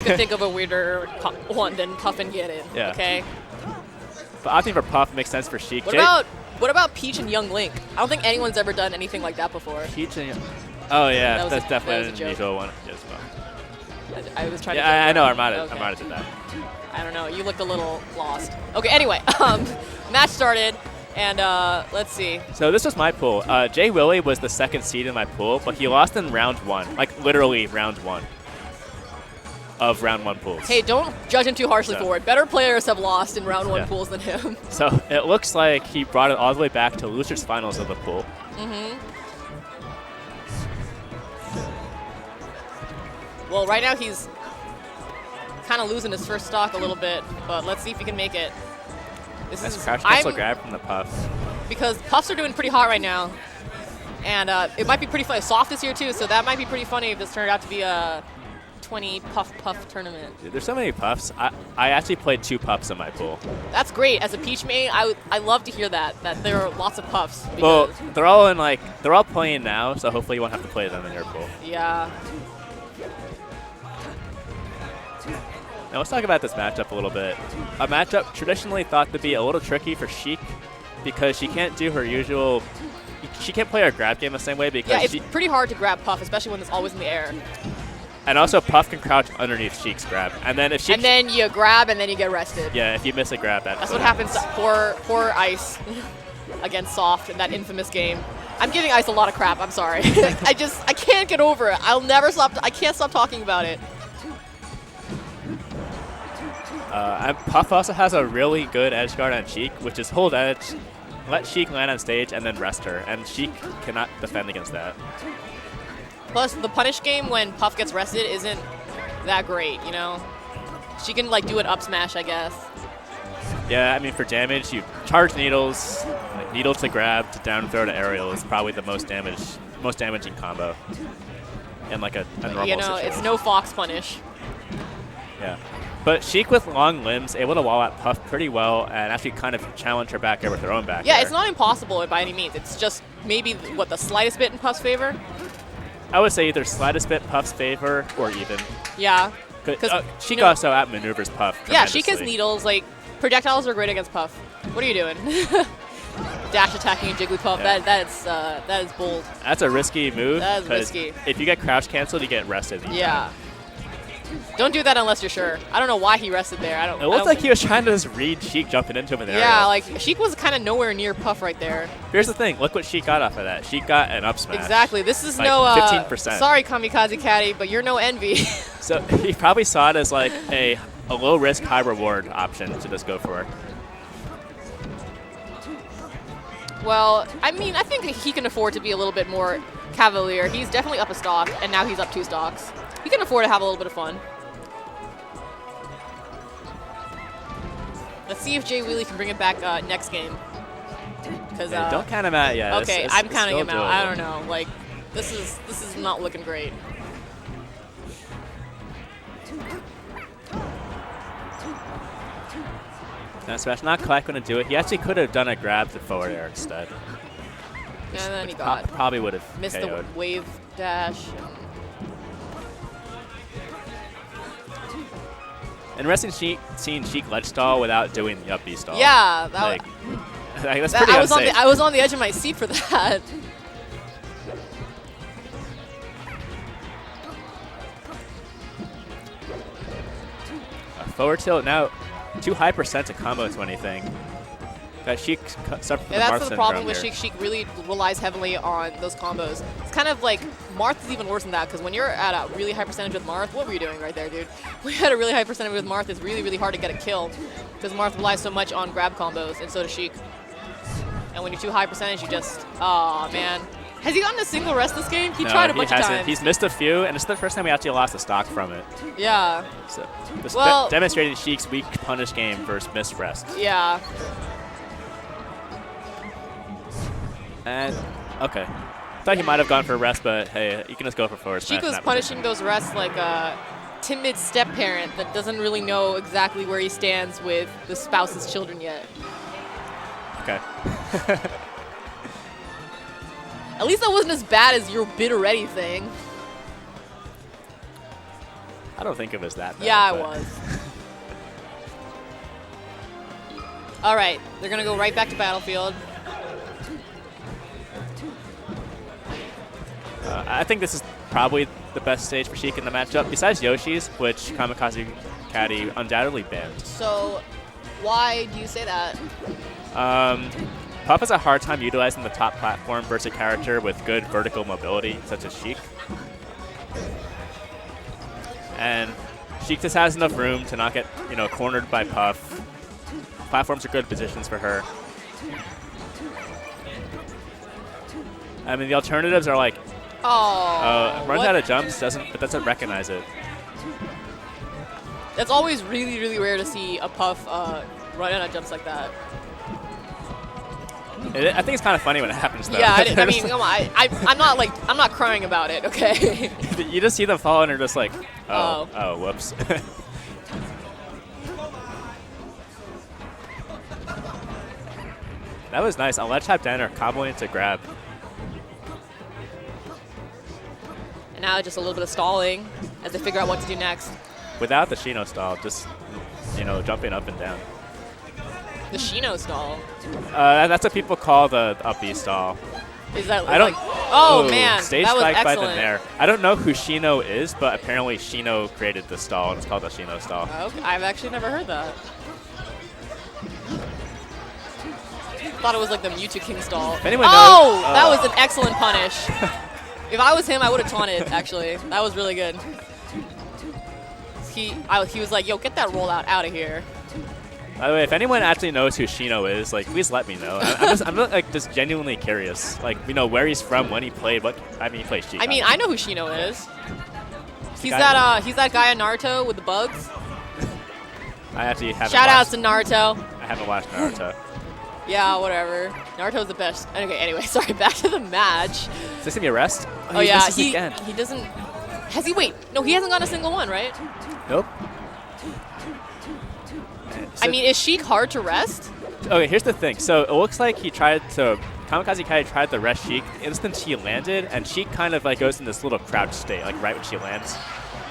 could think of a weirder one than Puff and Get It. Yeah. Okay. But I think for Puff makes sense for Sheik. What about Peach and Young Link? I don't think anyone's ever done anything like that before. Peach and oh yeah, that's definitely an unusual one as well. I was trying to. Yeah, I know Armada did that. I don't know. You looked a little lost. Okay. Anyway, match started. And let's see. So this was my pool. Jwilli was the second seed in my pool, but he lost in round 1, like literally round 1 of round 1 pools. Hey, don't judge him too harshly for it. Better players have lost in round 1 pools than him. So it looks like he brought it all the way back to losers finals of the pool. Well, right now he's kind of losing his first stock a little bit, but let's see if he can make it. This nice is crouch cancel grab from the Puff. Because Puffs are doing pretty hot right now. And it might be pretty funny. Soft is here too, so that might be pretty funny if this turned out to be a 20 Puff tournament. Dude, there's so many Puffs. I actually played 2 Puffs in my pool. That's great. As a Peach main, I love to hear that there are lots of Puffs. Well, they're all playing now, so hopefully you won't have to play them in your pool. Yeah. Now let's talk about this matchup a little bit. A matchup traditionally thought to be a little tricky for Sheik because she can't do her usual. She can't play her grab game the same way because it's pretty hard to grab Puff, especially when it's always in the air. And also Puff can crouch underneath Sheik's grab, and then if Sheik. And then you grab and then you get rested. Yeah, if you miss a grab, that's what happens to poor Ice against Soft in that infamous game. I'm giving Ice a lot of crap. I'm sorry. I can't get over it. I can't stop talking about it. And Puff also has a really good edge guard on Sheik, which is hold edge, let Sheik land on stage, and then rest her. And Sheik cannot defend against that. Plus, the punish game when Puff gets rested isn't that great, you know? She can, like, do an up smash, I guess. Yeah, I mean, for damage, you charge needles, like needle to grab, to down throw to aerial is probably the most damaging combo in, like, a normal situation. It's no Fox punish. Yeah. But Sheik with long limbs, able to wall out Puff pretty well and actually kind of challenge her back air with her own back air. It's not impossible by any means. It's just maybe, the slightest bit in Puff's favor? I would say either slightest bit Puff's favor or even. Yeah. Sheik also outmaneuvers Puff. Yeah, Sheik has needles. Like, projectiles are great against Puff. What are you doing? Dash attacking a Jigglypuff. Yeah. That is bold. That's a risky move. That is risky. If you get crouch canceled, you get rested. Yeah. Don't do that unless you're sure. I don't know why he rested there. It looked like he was trying to just read Sheik jumping into him in the area. Yeah, like Sheik was kind of nowhere near Puff right there. Here's the thing. Look what Sheik got off of that. Sheik got an up smash. Exactly. This is like no 15%. Sorry, Kamikaze Caddy, but you're no envy. So he probably saw it as like a low risk, high reward option to just go for it. Well, I mean, I think he can afford to be a little bit more cavalier. He's definitely up a stock, and now he's up 2 stocks. He can afford to have a little bit of fun. Let's see if Jwilli can bring it back next game. Don't count him out yet. Okay, I'm counting him out. I don't know. Like, this is not looking great. No, Smash not quite going to do it. He actually could have done a grab to forward air instead. And then he probably would have missed KO'd. the wave dash. Interesting seeing Sheik ledge stall without doing the up B stall. Yeah, that's pretty unsafe. I was on the edge of my seat for that. Forward tilt now, too high percent to combo to anything. That Sheik suffered from that's the problem with Sheik. Sheik really relies heavily on those combos. It's kind of like Marth is even worse than that because when you're at a really high percentage with Marth, what were you doing right there, dude? When you had a really high percentage with Marth, it's really, really hard to get a kill because Marth relies so much on grab combos, and so does Sheik. And when you're too high percentage, you just, oh man. Has he gotten a single rest this game? He tried a bunch of times. He's missed a few, and it's the first time we actually lost a stock from it. Yeah. So this demonstrated Sheik's weak punish game versus missed rest. Yeah. And, okay. Thought he might have gone for a rest, but hey, you can just go for forward smash. Sheik was punishing those rests like a timid step-parent that doesn't really know exactly where he stands with the spouse's children yet. Okay. At least that wasn't as bad as your bid already thing. I don't think it was that bad. Yeah, it was. All right, they're going to go right back to Battlefield. I think this is probably the best stage for Sheik in the matchup, besides Yoshi's, which Kamikaze Caddy undoubtedly banned. So why do you say that? Puff has a hard time utilizing the top platform versus a character with good vertical mobility, such as Sheik. And Sheik just has enough room to not get, cornered by Puff. Platforms are good positions for her. I mean, the alternatives are like, runs out of jumps, but doesn't recognize it. That's always really, really rare to see a Puff run out of jumps like that. I think it's kind of funny when it happens, though. Yeah, I mean, come on, I'm not crying about it, okay? You just see them fall and they're just like, oh, whoops. That was nice. I'll let tap down or cobbling to grab. And now just a little bit of stalling as they figure out what to do next. Without the Shino stall, just, jumping up and down. The Shino stall? That's what people call the up B stall. Is that I don't, oh, man, stage that was spike by excellent. the Nair. I don't know who Shino is, but apparently Shino created the stall, and it's called the Shino stall. Okay, I've actually never heard that. Thought it was like the Mewtwo King stall. If anyone knows, that was an excellent punish. If I was him, I would have taunted, actually. That was really good. He was like, yo, get that rollout out of here. By the way, if anyone actually knows who Shino is, please let me know. I'm just genuinely curious. Where he's from, when he played, he played Sheik. I mean, I know who Shino is. He's that guy in Naruto with the bugs. I actually haven't. Shout outs to Naruto. I haven't watched Naruto. Yeah, whatever. Naruto's the best. Okay, anyway, sorry, back to the match. Is this gonna be a rest? Oh yeah, he doesn't. Has he? Wait, no, he hasn't gotten a single one, right? Nope. I mean, is Sheik hard to rest? Okay, here's the thing. So it looks like Kamikaze Caddy tried to rest Sheik. The instant she landed, and Sheik kind of goes in this little crouch state, right when she lands.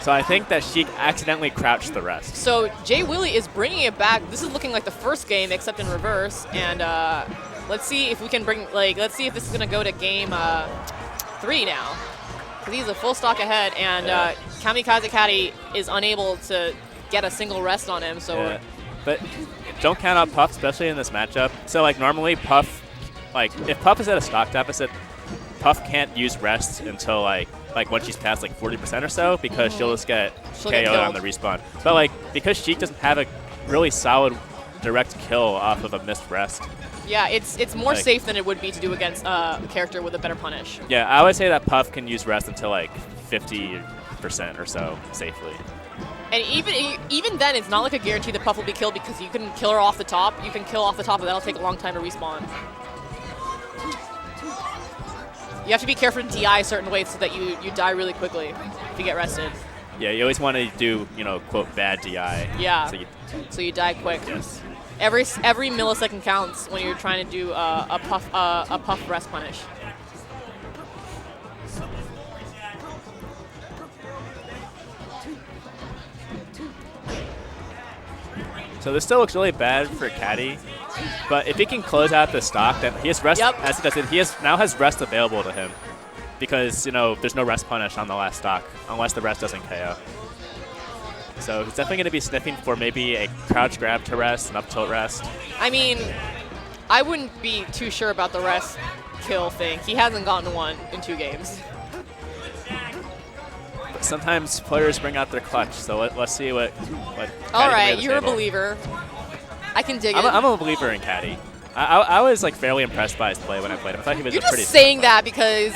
So I think that Sheik accidentally crouched the rest. So Jwilli is bringing it back. This is looking like the first game, except in reverse. And let's see if we can let's see if this is gonna go to game 3 now. Because he's a full stock ahead, and Kamikaze Caddy is unable to get a single rest on him. So. Yeah. But don't count out Puff, especially in this matchup. So normally Puff, if Puff is at a stock deficit, Puff can't use rest until once she's past 40% or so, because she'll just get KO'd on the respawn. But because Sheik doesn't have a really solid direct kill off of a missed rest. Yeah, it's more safe than it would be to do against a character with a better punish. Yeah, I would say that Puff can use rest until 50% or so safely. And even then, it's not like a guarantee that Puff will be killed, because you can kill her off the top. You can kill off the top, and that'll take a long time to respawn. You have to be careful to DI certain ways so that you die really quickly if you get rested. Yeah, you always want to do, quote, bad DI. Yeah, so you die quick. Yes. Every millisecond counts when you're trying to do a puff rest punish. So this still looks really bad for Caddy, but if he can close out the stock, then he has rest. As he does it, he now has rest available to him, because there's no rest punish on the last stock unless the rest doesn't KO. So he's definitely going to be sniffing for maybe a crouch grab to rest, an up tilt rest. I mean, I wouldn't be too sure about the rest kill thing. He hasn't gotten one in 2 games. But sometimes players bring out their clutch, so let's see what all right, you're a believer. I can dig it. I'm a believer in Caddy. I was fairly impressed by his play when I played him. I thought he was You're pretty just saying that because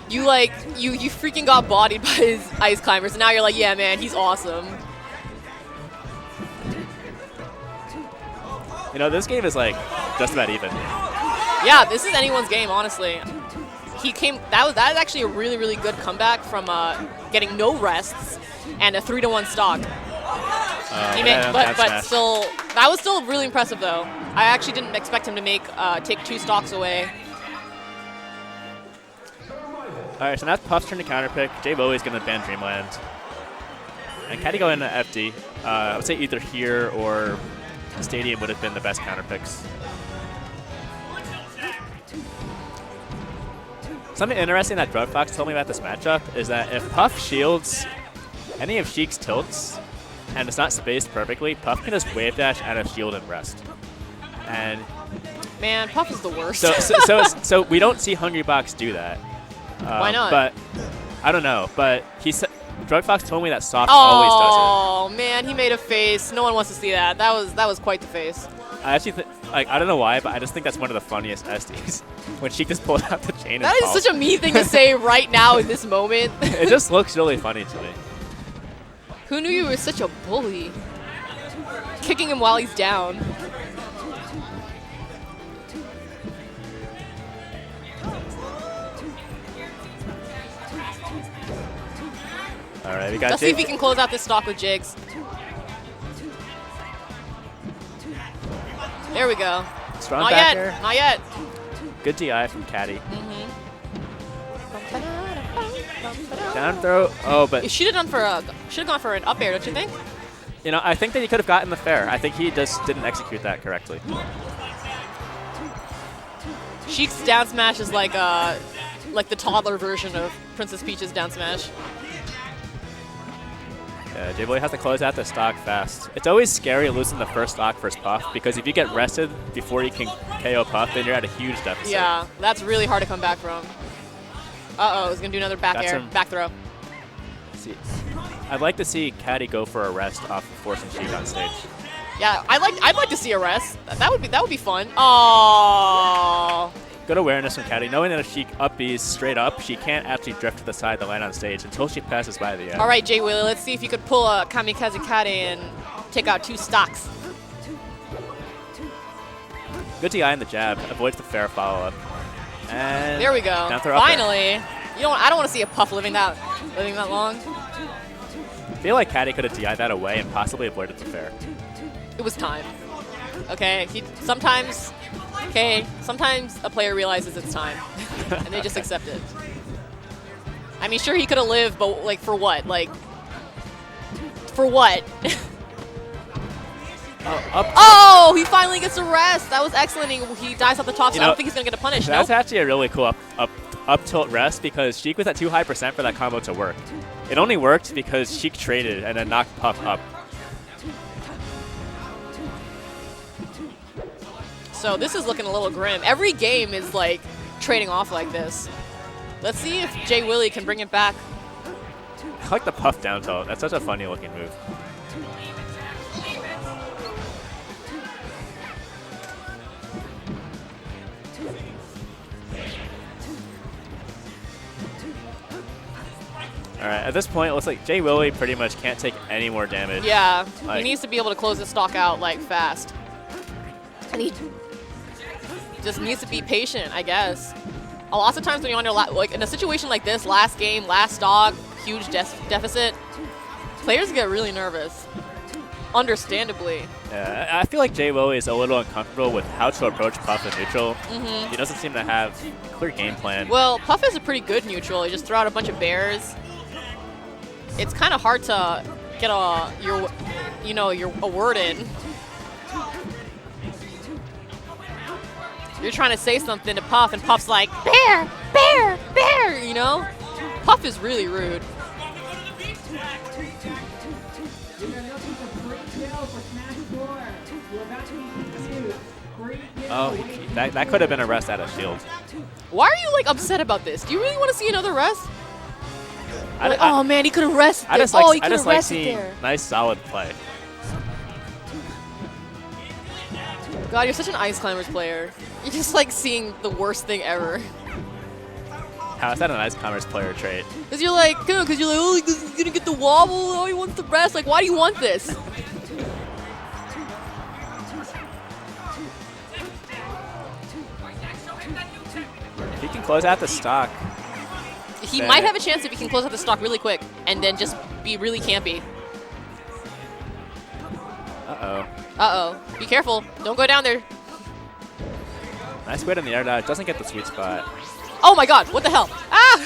you freaking got bodied by his ice climbers, and now you're like, yeah, man, he's awesome. This game is just about even. Yeah, this is anyone's game, honestly. That was actually a really, really good comeback from getting no rests and a 3-to-1 stock. But still, that was still really impressive though. I actually didn't expect him to take 2 stocks away. All right, so now it's Puff's turn to counterpick. Jwilli's going to ban Dreamland. And Caddy going to FD. I would say either here or Stadium would have been the best counter picks. Something interesting that Drug Fox told me about this matchup is that if Puff shields any of Sheik's tilts and it's not spaced perfectly, Puff can just wave dash out of shield and rest. And man, Puff is the worst. So we don't see Hungry Box do that. Why not? But I don't know. But he said Drug Fox told me that Soft always does it. Oh man, he made a face. No one wants to see that. That was quite the face. I actually I don't know why, but I just think that's one of the funniest SDs when Sheik just pulled out the chain. That is such a mean thing to say right now in this moment. It just looks really funny to me. Who knew you were such a bully? Kicking him while he's down. All right, we got. Let's see if he can close out this stock with Jigs. There we go. Strong Not back yet. air. Not yet. Good DI from Caddy. Down throw. Oh, but He should have gone for an up air, don't you think? you know, I think that he could have gotten the fair. I think he just didn't execute that correctly. Sheik's down smash is like the toddler version of Princess Peach's down smash. Yeah, Jwilli has to close out the stock fast. It's always scary losing the first stock versus Puff because if you get rested before you can KO Puff, then you're at a huge deficit. Yeah, that's really hard to come back from. Uh-oh, he's going to do another back air, back throw. See, I'd like to see Caddy go for a rest off of forcing Sheik on stage. Yeah, I'd like to see a rest. That would be fun. Oh. Good awareness from Caddy, knowing that if Sheik up B's straight up, she can't actually drift to the side to land on stage until she passes by the edge. All right, Jwilli, let's see if you could pull a Kamikaze Caddy and take out 2 stocks. Good DI in the jab, avoids the fair follow-up. And there we go. Down throw up Finally. I don't want to see a Puff living that long. I feel like Caddy could have DI'd that away and possibly avoided the fair. It was time. Okay, sometimes a player realizes it's time, and they just accept it. I mean, sure, he could have lived, but like for what? Like for what? Oh, he finally gets a rest. That was excellent. He dies off the top, so I don't think he's gonna get a punish. That's actually a really cool up tilt rest because Sheik was at too high % for that combo to work. It only worked because Sheik traded and then knocked Puff up. So this is looking a little grim. Every game is like trading off like this. Let's see if Jwilli can bring it back. I like the Puff down tilt. That's such a funny looking move. All right, at this point, it looks like Jwilli pretty much can't take any more damage. Yeah, he needs to be able to close his stock out like fast. And he just needs to be patient, I guess. Lots of times when you're under, like in a situation like this, last game, last stock, huge deficit, players get really nervous. Understandably. Yeah, I feel like Jwilli is a little uncomfortable with how to approach Puff in neutral. He doesn't seem to have a clear game plan. Well, Puff is a pretty good neutral. You just throw out a bunch of bears. It's kind of hard to get a word in. You're trying to say something to Puff, and Puff's like, bear, bear, bear, you know? Puff is really rude. Oh, that could have been a rest out of shield. Why are you like upset about this? Do you really want to see another rest? Like, oh man, he could have rested. I just like seeing nice solid play. God, you're such an Ice Climbers player. You just like seeing the worst thing ever. How is that an Ice Climbers player trait? Because you're like, oh, he's gonna get the wobble. Oh, he wants the rest. Like, why do you want this? If he can close out the stock. He might have a chance if he can close out the stock really quick and then just be really campy. Uh-oh. Uh-oh. Be careful. Don't go down there. Nice weight on the air dodge. Doesn't get the sweet spot. Oh my god, what the hell? Ah!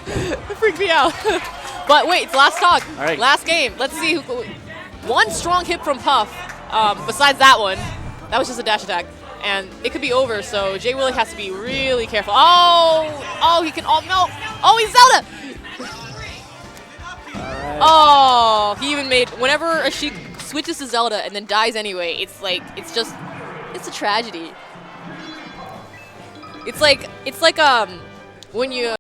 It freaked me out. But wait, it's last talk. All right. Last game. Let's see. One strong hit from Puff. Besides that one, that was just a dash attack. And it could be over, so Jwilli has to be really careful. Oh, he can, oh no. Oh, he's Zelda. Right. Oh, he even made, whenever a Sheik switches to Zelda and then dies anyway, it's like, it's a tragedy. It's like when you